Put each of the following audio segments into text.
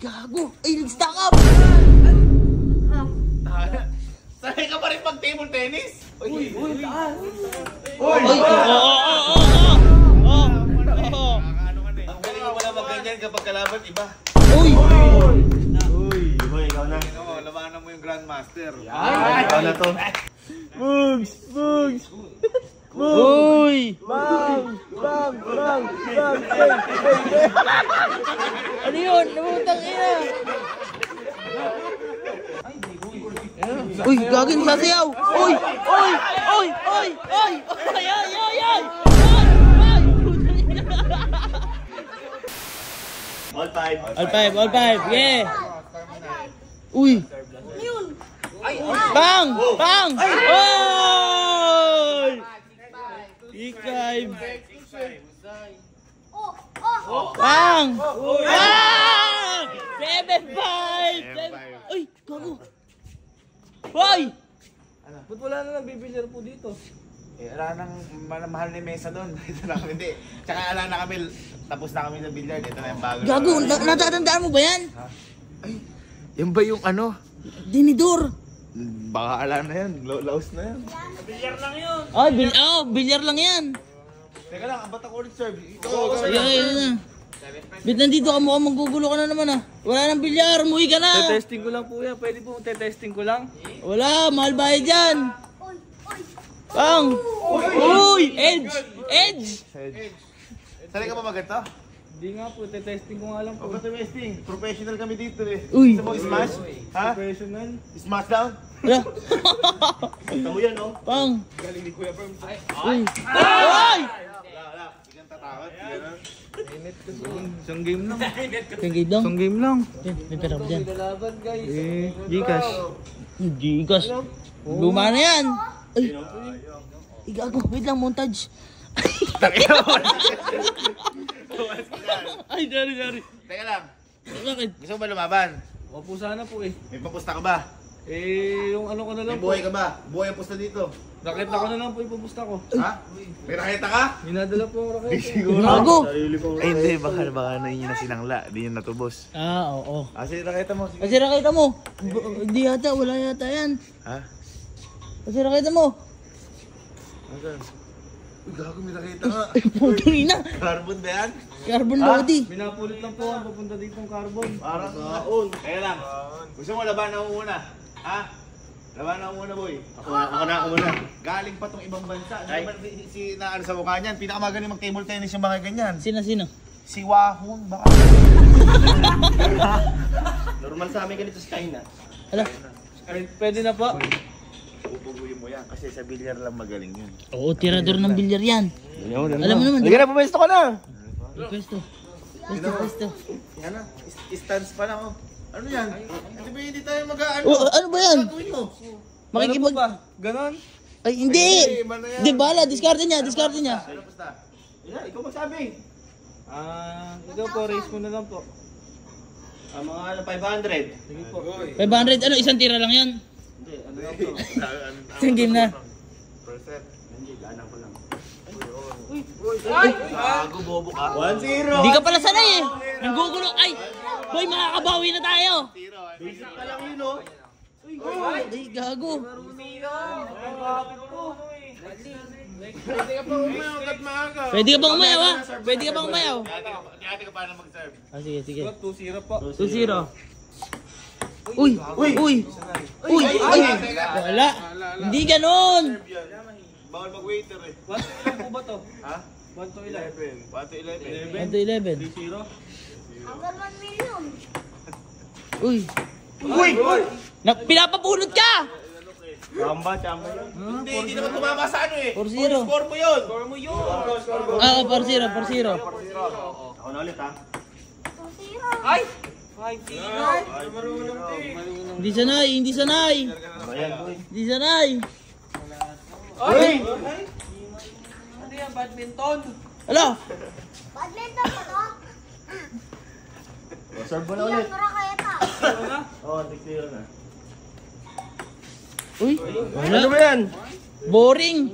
gago. Ay, nag-stack up. Sanay ka pa rin pag table tennis? Uy, taas. Uy, Ano ka na eh. Ang galing mo wala magganyan kapag kalaban, iba. Uy! Boy, ikaw na. Labanan mo yung Grandmaster. Ikaw na to. Bugs! Uy! Bang! Ano yun? Namutang ina! Uy, gagawin sasayaw! Uy! All five. All five! Yeah! Uy! Bang! Oy! Ikay! Bang! 7-5! Uy! Gago! Hoy! Ba't wala na nagbibilyar po dito? Eh, ala nang mahal ni Mesa doon. Ito na kami, hindi. Tsaka ala na kami, tapos na kami sa billiard. Ito na yung bago. Gago! Natatandaan mo ba yan? Ay, yan ba yung ano? Dinidor! Baka ala na yan, laos na yan. Ay, bilyar lang yan! Teka lang, ba't ako ulit serve? Ayun na. Bit nandito ka mukhang manggugulo ka na naman ah. Wala nang bilyar, umuwi ka na. Testing ko lang po yan. Pwede po testing ko lang. Wala, mahal bayad dyan. Bang! Uy! Edge! Sanay ka ba maganda? Hindi nga po, testing ko nga lang po. Pag testing, professional kami dito eh. Uy! Gusto mo smash? Ha? Professional. Smash down? Wala. Ito mo yan, no? Bang! Galing ni Kuya Perm. Uy! Wala. Hindi kang tatakot. Init kasi. Isang game lang. Tengigid lang. Isang game lang. May pera ba dyan? Lalaban guys. Gcash. Gigas. Luma na yan. Ay! Igago, wait lang, montage. Ay, sorry. Teka lang, Bakit? gusto mo ba lumaban? Opo sana po eh. May papusta ka ba? Yung ano ko na May lang po. buhay ka ba? Buhay ang pusta dito. Raketa ko na lang po ipupusta ko. Ha? May raketa ka? Minadala po ako raketa. Gago! Ay hindi, baka na inyo na sinangla. Hindi nyo natubos. Oo. Sige, raketa mo. Sige. Kasi rakita mo. Hindi yata, wala yata yan. Ha? Kasi rakita mo. Asan? Uy, gago, may raketa ka. Putang ina. Carbon ba yan? Carbon body. Minapulit lang po ang papunta dito ng carbon. Parang kaon. Kaya lang. Gusto mo labanan mo muna? Ha? Labanan mo muna, boy. Ako muna. Galing pa tong ibang bansa. Si na ano sa mukha niyan, pinakamagaling mag-table tennis yung mga ganyan. Sino? Si Wahon, baka. Normal sa amin ganito sa China. Ala. Pwede na po. Pupuguyin mo yan kasi sa bilyar lang magaling yun. Oo, tirador ng bilyar yan. Alam mo naman. Sige na, pumesto ka na. Pwesto. Yan na, stance pa lang oh. Ano yan? Hindi ba hindi tayo mag-ano? Ano ba yan? Gagawin mo. Makikipag... Ano ba? Ganon? Ay, hindi! Hindi, bala. Discard niya. Ano basta? Ikaw magsabi. Ikaw po, raise mo na lang po. Mga 500. Sige po. 500. Ano, isang tira lang yan? Hindi, ano lang po. Isang game na. Percent. Hindi, gana ko lang. Gago, bobo ka. 1-0. Hindi ka pala sanay eh. Nanggugulo. Ay! Boy, makakabawi na tayo. Basic pa lang yun oh. Ay, gago. Pwede ka pa umayaw kat maaga. Pwede ka bang umayaw ha? Pwede ka bang umayaw? Ate ka paano mag-serve? Sige. 2-0 po. 2-0. Uy! Wala. Hindi ganon. Bawal mag-waiter eh. 1-11 po ba to? Ha? 1-11. 1-11. 1-11. 3-0. Hanggang 1 million. Uy! Pinapapulot ka! Chamba yun. Hindi naman tumama sa ano eh. 4-0. Score mo yun. 4-0. Ako na ulit ha. 2-0. Ay! 5-0. Hindi sanay. Ayan, boy. Hindi sanay. Ay! Ano yan, badminton? Alo! Badminton pa to? Serve mo na Ilang ulit. raketa? Oo, 6-0 na. Uy! Ano Wala. ba yan? Boring.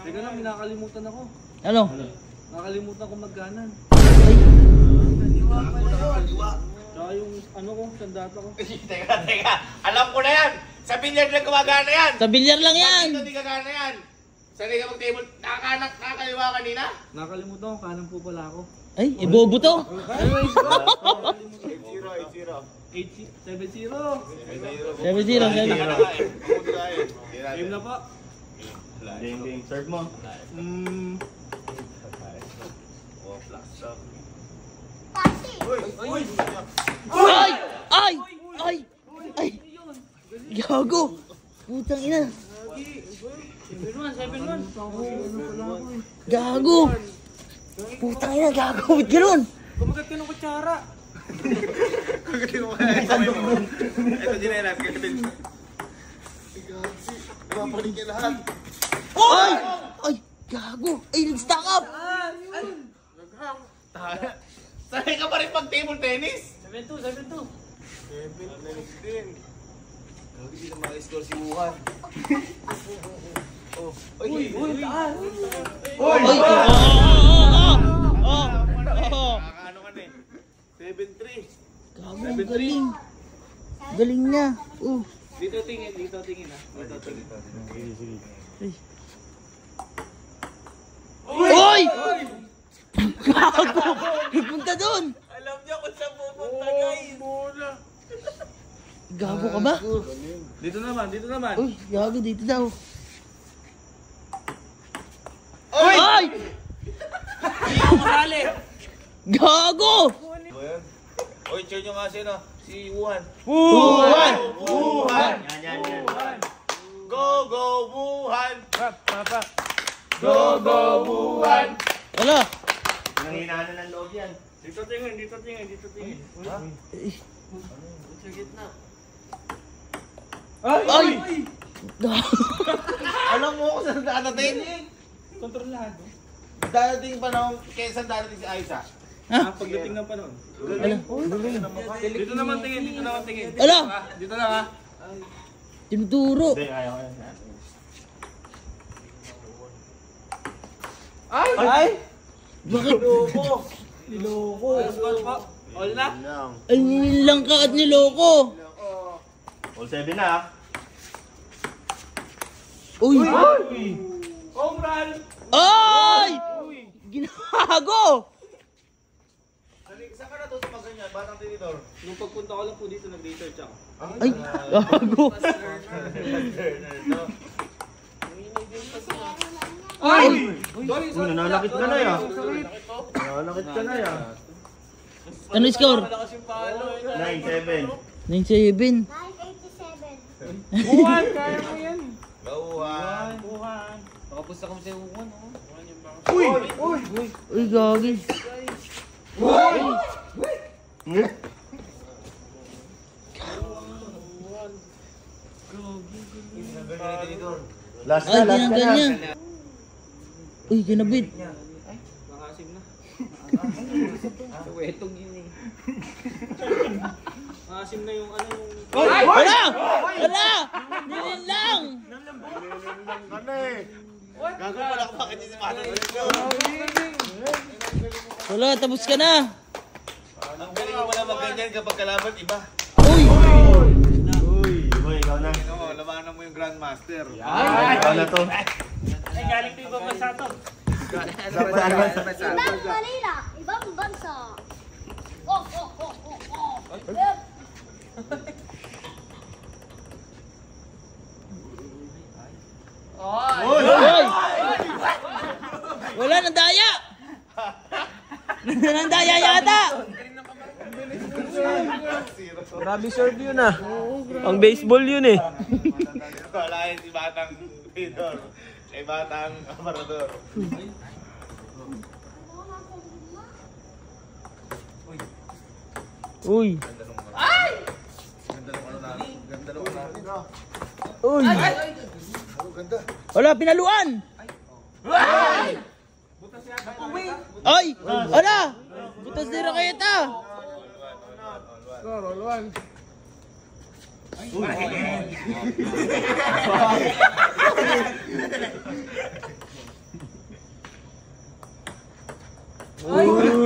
Teka lang, nakakalimutan ako. Ano? Nakakalimutan ko magganan. Ay. Tsaka yung ano ko, sandata ko. Teka. Alam ko na yan. Sa bilyard lang gumagana yan. Sa bilyar lang yan. Dito di gagana yan. Sanay ka mag-table. Nakakaliwa kanina? Nakalimutan ko, kanan po pala ako. Ay, ibobo to. 7-0. 7-0. Game na po. Game. Serve mo. Pasi. Ay! Gago! Putang ina! 7-1. Gago! Putang ina, gago! Ba't gano'n? Kumagat ka ng kutsara. Kagatin mo kaya yung kamay mo. Ito ginelas. Kagatin mo. Napapanig yan lahat. Ay! Ay! Gago! Ay, nag-stack up! Sanay ka pa rin pag-table tennis? 7-2. Hindi na maka-score si Wuhan. Ay! Nakakaano ka na eh. 7-3. Gago, galing! Galing niya! Dito tingin ah. Oy! Gago! Punta doon! Alam niya kung saan pupunta guys. Gago ka ba? Dito naman. Uy, gago dito daw. Ay! Kasali. Gago! Oy, cheer nyo nga siya si Wuhan. Wuhan! Yan. Go, Wuhan! Go, Wuhan! Wala! Nanginaan ng loob yan. Dito tingin. Sa gitna. Ay! Alam mo kung saan dadating? Kontrolado. Dadating pa nung kaysa dadating si Aiza. Pagdating ng panahon. Wala! Dito naman tingin. Wala! Dito lang ha. Tinuturo! Ayaw. Ay! Bakit? Niloko. Score po. All na? Ay, nilang ka at niloko! All 7 na Uy! Home run! Ay! Ginago! Saan ka natuto mag ganyan? Batang tinidor? Nung pagpunta ko lang po dito, nag-research ako. Ay! Gago! Ay! Uy, nananakit ka na yan. Nananakit ka na yan. Ano yung score? Malakas yung palo. 9-7. 9-7. 987. Buwan, kaya mo yan. Wuhan. Nakapusta kami sa Wuhan. Uy, gagi. Last Ay, ginanggan niya. Uy, ginabit. Nakasim na. Wetong yun eh. Nakasim na yung ano yung... Wala! Wala! Nilin lang! Gago pala ka bakit si Mata. Wala, tapos ka na. Ang galing mo pala magganyan kapag kalaban iba. Uy! Uy, ikaw na. Labanan mo yung Grandmaster. Ikaw na to. Ay, galing to ibang bansa to. Ibang Manila. Ibang bansa. Oh. Uy! Wala, nandaya! Nandaya yata! Grabe serve yun ah. Ang baseball yun eh. Wala yun si Batang Tidor. Kay Batang Amarador. Uy! Ganda nung ano namin. Ganda nung ano namin. Uy! Wala, pinaluan! Ay! Wala! Butas din na kayo ta!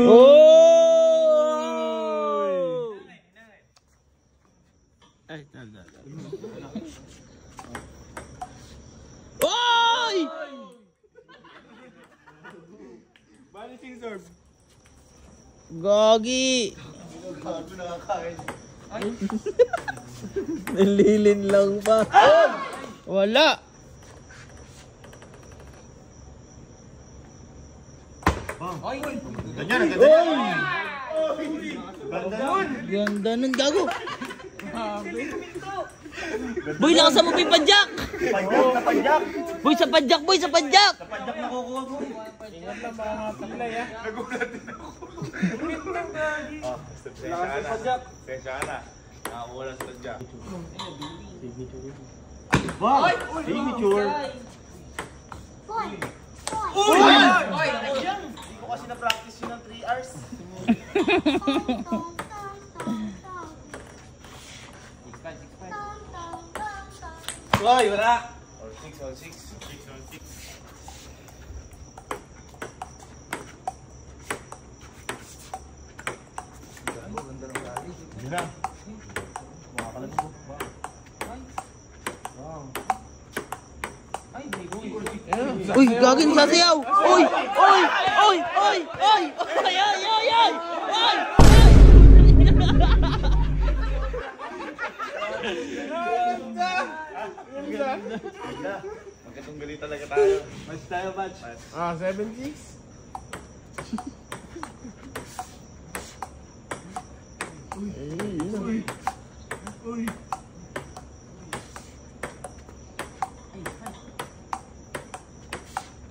Oh! Gagi. Gago nakakain. Nililin lang pa. Wala. Ganyan, ang ganda yan. Ganda nun, gago. Boy, lakasan mo yung padyak. Padyak na padyak. Boy, sa padyak, boy, sa padyak. Padyak na kukuha mo. Ingat lang mga taklay ha. Nagulat din ako. Oh, Sensya na. Nakakuha lang sa padyak. Wow! Signature! Boy! Uy! Hindi ko kasi na-practice yun ng 3 hours. Tong, tong, tong, tong, tong. Tong, tong, tong, tong. Hoy, wala. All 6. Hindi na. Makakalag mo. Uy, gagin sasayaw. Uy, oy, oy, oy, oy, oy, oy, oy, oy, oy. Magkatong gali talaga tayo. Match tayo, match. 7-6.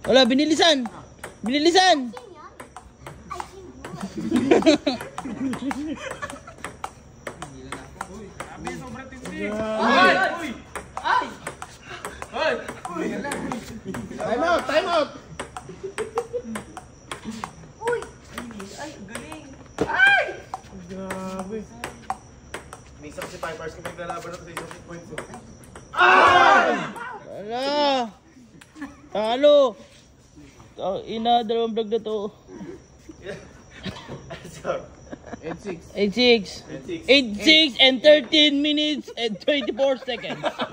Wala, binilisan. Binilisan. Sino yan? Ay, sino? Time out! Uy! Grabe. Minsan kasi 5 hours kami naglalaban na sa isang points. Wala. Talo. Ina, dalawang vlog na to. Sir. 8-6. 8-6. 8-6 and 13 minutes and 24 seconds. Aha,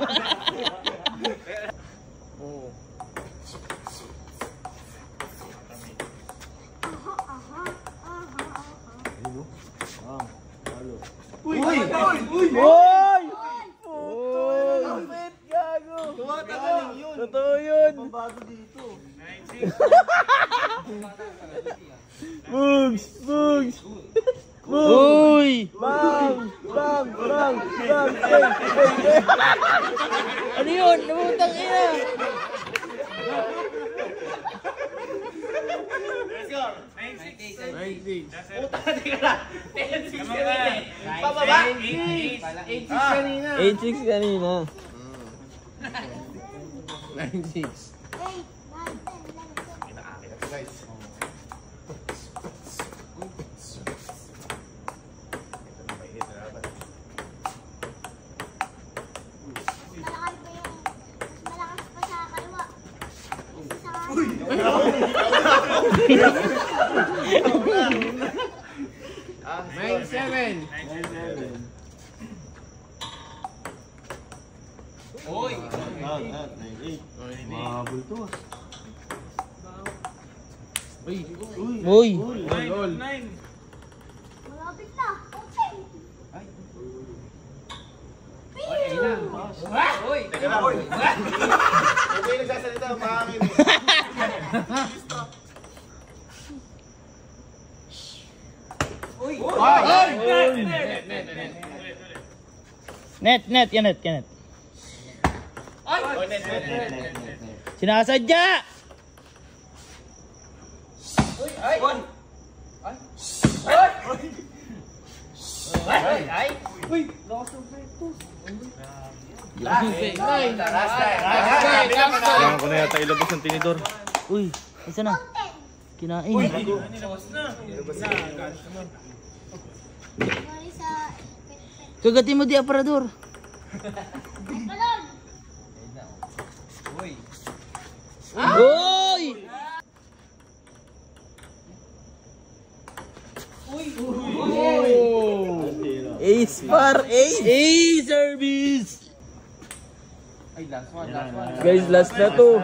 aha, aha, aha. Uy! Oy! Kapit, gago. Tumatagal yun. Totoo yun. Bago dito. Bugs! Uy! Bang! Ano yun? Namutang ina. Let's go! 9-6. Pababa! 8-6 kanina. 8-6 kanina. 9-6. 8, 9, 10, 11, 12. Guys. Malakas pa sa kaliwa. Sa 9-7. Uy! malapit na. Okay. Teka lang. Ito yung nagsasalita, mahangin eh. Net. Oh, net. Sinasadya! Kailangan ko na yata ilabas ng tinidor. Uy, isa na. Kinain. Mali sa... Kagatin mo di aparador. Balon! Uy! Ace par ace. Hey, service! Guys, last na to.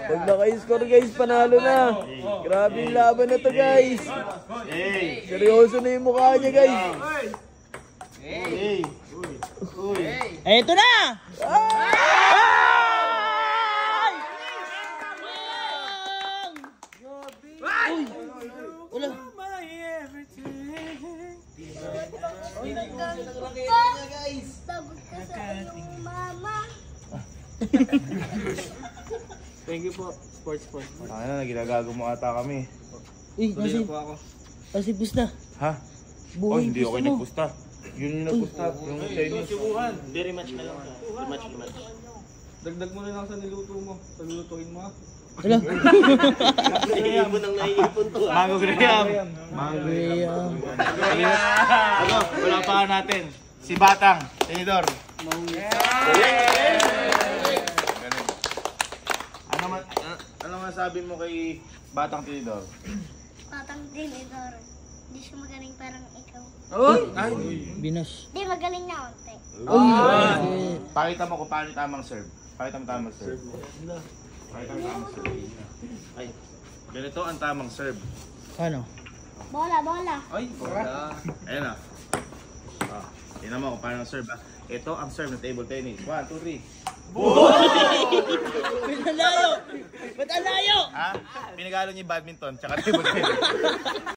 Pag naka-score guys, panalo na. Grabe yung laban na to guys. Hey! Seryoso na yung mukha niya guys. Hey! Eto na! Ay! Uy! Wala. Tabot ka sa iyong mama. Thank you po. Sports. Ano na, ginagago mo ata kami. Uy, Tuloy kasi, na po ako. kasi pus na. Ha? Oh, Buhay hindi pusta ako mo. nagpusta. Yun yung nagpusta. Yung Chinese. Subukan. Very much na lang. Rematch. Dagdag mo na lang sa niluto mo. Salulutuin mo. Wala. Iipon ang naiipon to. Mango Graham. Graham. Ano? Wala pa natin. Si Batang. Tinidor. Ano masabi mo kay Batang Tinidor? Patang Tinidor. Hindi siya magaling parang ikaw. Binas. Hindi, magaling na onte. Pakita mo kung paano yung tamang serve. Pakita mo tamang serve. Pakita mo tamang serve. Ay, ganito ang tamang serve. Ano? Bola. Ayan na. Tingnan mo kung paano ang serve. Ito ang serve ng table tennis. 1, 2, 3. Ba't ang layo? Ha? Pinagalo niyo yung badminton tsaka table tennis.